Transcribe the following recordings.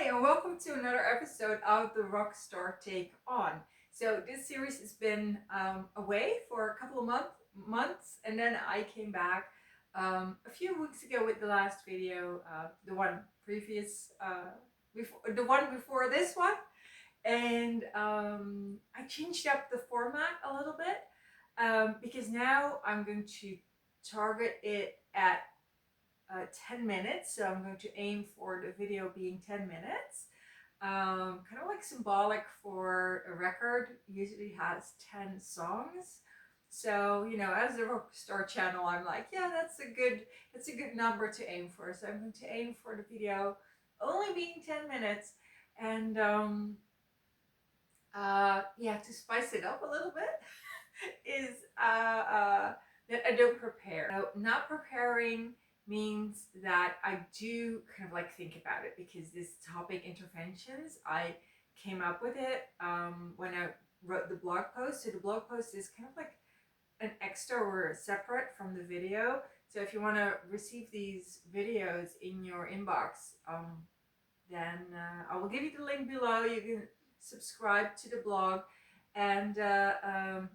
Hi, and welcome to another episode of the Rockstar Take On. So this series has been away for a couple of months, and then I came back a few weeks ago with the last video, the one previous, the one before this one, and I changed up the format a little bit because now I'm going to target it at 10 minutes. So I'm going to aim for the video being 10 minutes. Kind of like symbolic for a record, usually has 10 songs. So, as a Rockstar channel, I'm like, yeah, that's a good number to aim for. So I'm going to aim for the video only being 10 minutes. And yeah, to spice it up a little bit is that I don't prepare. So not preparing means that I do kind of like think about it, because this topic, interventions, I came up with it when I wrote the blog post. So the blog post is kind of like an extra or separate from the video. So if you want to receive these videos in your inbox, then I will give you the link below. You can subscribe to the blog. And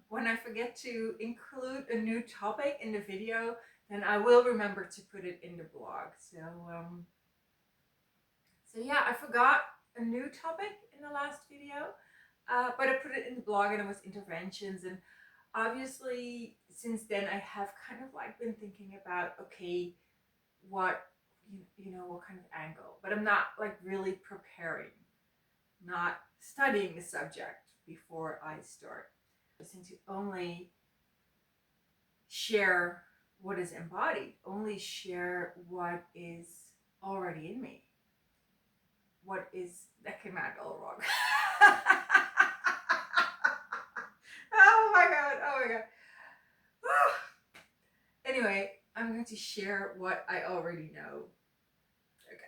when I forget to include a new topic in the video, then I will remember to put it in the blog. So yeah, I forgot a new topic in the last video, but I put it in the blog, and it was interventions. And obviously, since then, I have kind of like been thinking about, okay, what what kind of angle, but I'm not like really preparing, not studying the subject before I start. Listen to only share what is embodied, only share what is already in me. What is that came out all wrong. Oh my god, oh my god. Anyway, I'm going to share what I already know. Okay.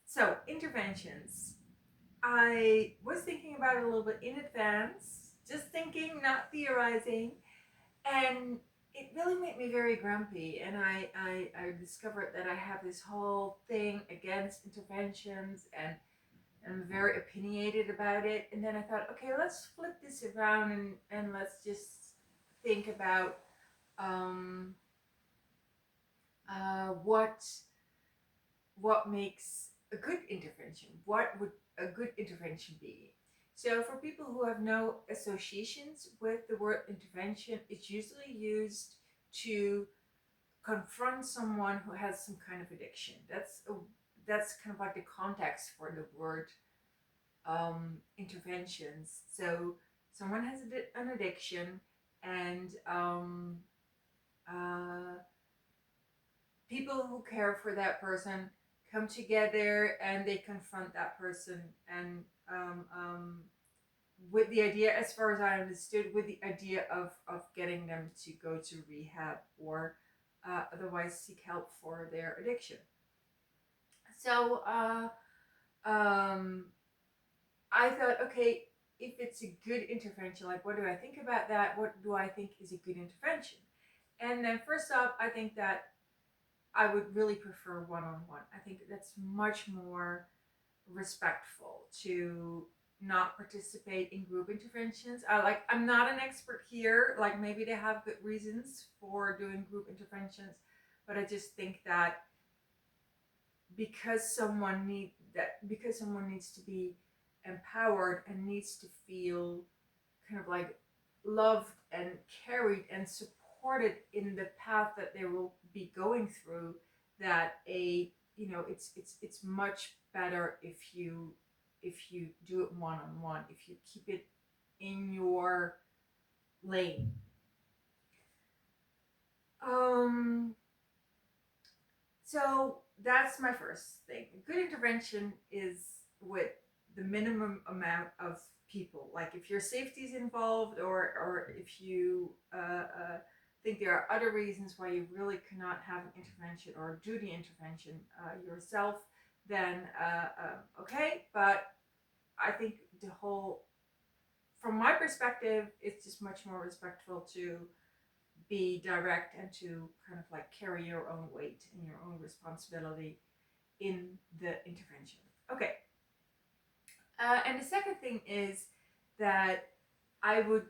So interventions. I was thinking about it a little bit in advance, just thinking, not theorizing, and it really made me very grumpy. And I discovered that I have this whole thing against interventions, and I'm very opinionated about it. And then I thought, okay, let's flip this around, and let's just think about what makes a good intervention. What would a good intervention be? So for people who have no associations with the word intervention, it's usually used to confront someone who has some kind of addiction. That's kind of like the context for the word interventions. So someone has an addiction, and people who care for that person come together, and they confront that person, and with the idea, as far as I understood, with the idea of getting them to go to rehab, or otherwise seek help for their addiction. So I thought, okay, if it's a good intervention, like, what do I think about that? What do I think is a good intervention? And then first off, I think that I would really prefer one-on-one. I think that's much more respectful to not participate in group interventions. I'm not an expert here. Like, maybe they have good reasons for doing group interventions, but I just think that because someone needs to be empowered and needs to feel kind of like loved and carried and supported in the path that they will be going through, that it's much better if you do it one-on-one, if you keep it in your lane. So that's my first thing. Good intervention is with the minimum amount of people. Like, if your safety is involved, or if you think there are other reasons why you really cannot have an intervention or do the intervention yourself, then okay. But I think from my perspective, it's just much more respectful to be direct and to kind of like carry your own weight and your own responsibility. in the intervention. Okay. And the second thing is that I would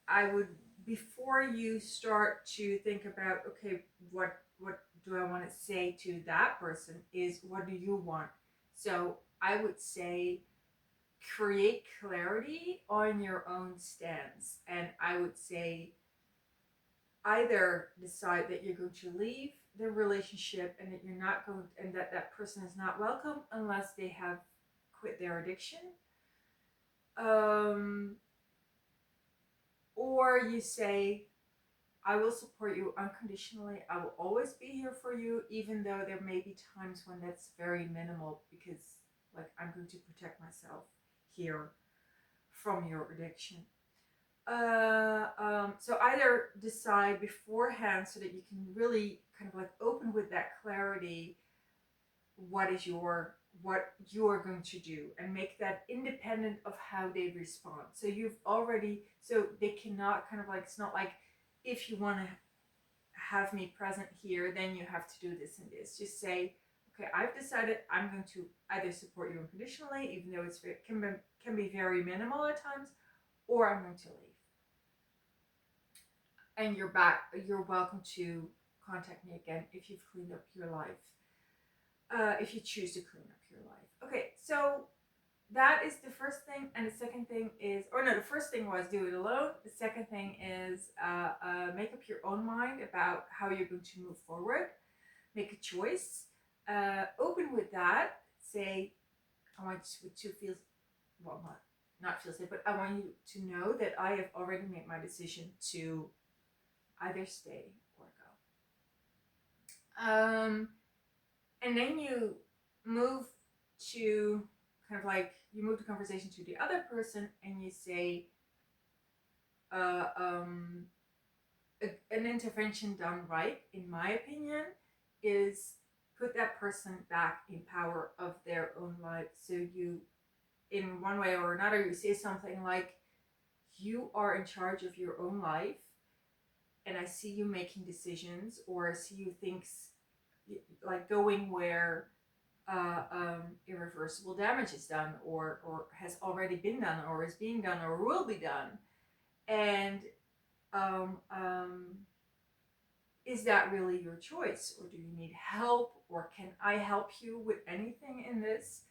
I would before you start to think about, okay, what do I want to say to that person, is what do you want? So I would say create clarity on your own stance, and I would say either decide that you're going to leave the relationship and that you're not going, and that that person is not welcome unless they have quit their addiction, um, or you say, I will support you unconditionally. I will always be here for you, even though there may be times when that's very minimal, because like I'm going to protect myself here from your addiction. So either decide beforehand so that you can really kind of like open with that clarity what you are going to do, and make that independent of how they respond. So you've already, so they cannot kind of like, it's not like if you want to have me present here, then you have to do this and this. Just say, okay, I've decided I'm going to either support you unconditionally, even though it's very, can be very minimal at times, or I'm going to leave. And you're back. You're welcome to contact me again if you've cleaned up your life. If you choose to clean up your life. Okay, so that is the first thing. And the second thing is, or no, the first thing was do it alone. The second thing is make up your own mind about how you're going to move forward. Make a choice. Open with that. Say, I want you to feel, well, not feel safe, but I want you to know that I have already made my decision to either stay or go. And then you move to kind of like, you move the conversation to the other person and you say, an intervention done right, in my opinion, is put that person back in power of their own life. So you, in one way or another, you say something like, you are in charge of your own life, and I see you making decisions, or I see you things like going where irreversible damage is done, or has already been done, or is being done, or will be done. And um, um, is that really your choice, or do you need help, or can I help you with anything in this?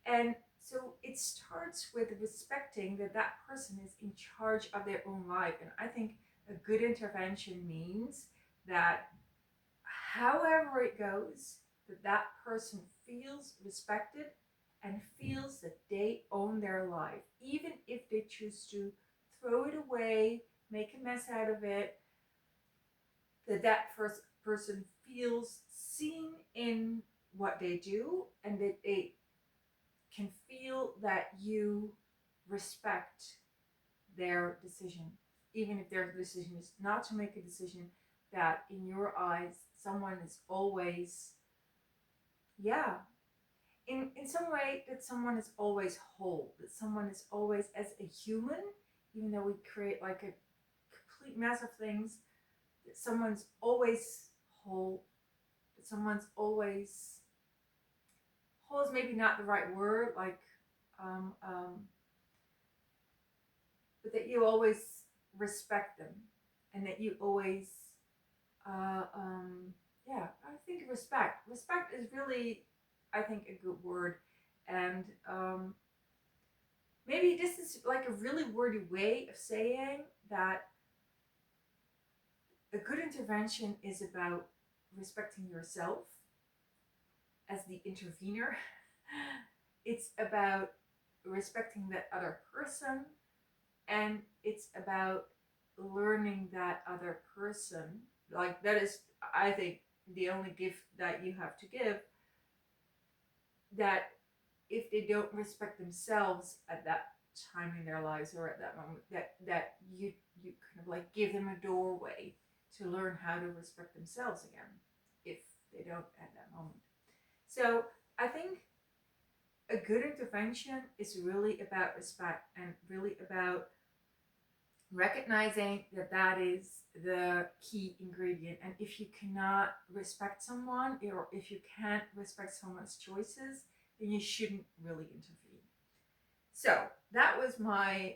And so it starts with respecting that that person is in charge of their own life. And I think a good intervention means that however it goes, that person feels respected and feels that they own their life, even if they choose to throw it away, make a mess out of it, that first person feels seen in what they do, and that they can feel that you respect their decision, even if their decision is not to make a decision that in your eyes someone is always, yeah, in some way, that someone is always whole, that someone is always, as a human, even though we create like a complete mess of things, that someone's always whole, that someone's always, whole is maybe not the right word, like um, um, but that you always respect them, and that you always uh, um, yeah, I think respect is really, I think, a good word. And maybe this is like a really wordy way of saying that a good intervention is about respecting yourself as the intervener. It's about respecting that other person, and it's about learning that other person. Like, that is, I think, the only gift that you have to give, that if they don't respect themselves at that time in their lives, or at that moment, that you kind of like give them a doorway to learn how to respect themselves again, if they don't at that moment. So I think a good intervention is really about respect, and really about recognizing that that is the key ingredient. And if you cannot respect someone, or if you can't respect someone's choices, then you shouldn't really intervene. So that was my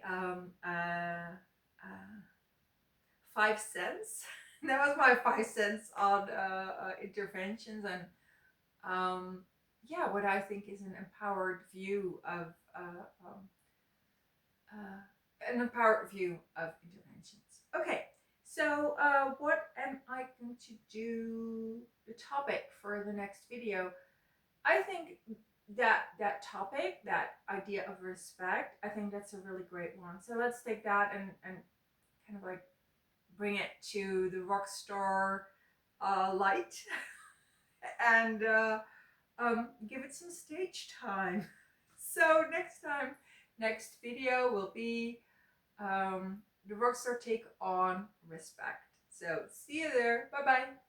5 cents. That was my 5 cents on interventions, and yeah, what I think is an empowered view of interventions. Okay, so what am I going to do? The topic for the next video. I think that topic, that idea of respect, I think that's a really great one. So let's take that and kind of like bring it to the rock star light and give it some stage time. So next video will be the rockstar take on respect. So see you there. Bye bye.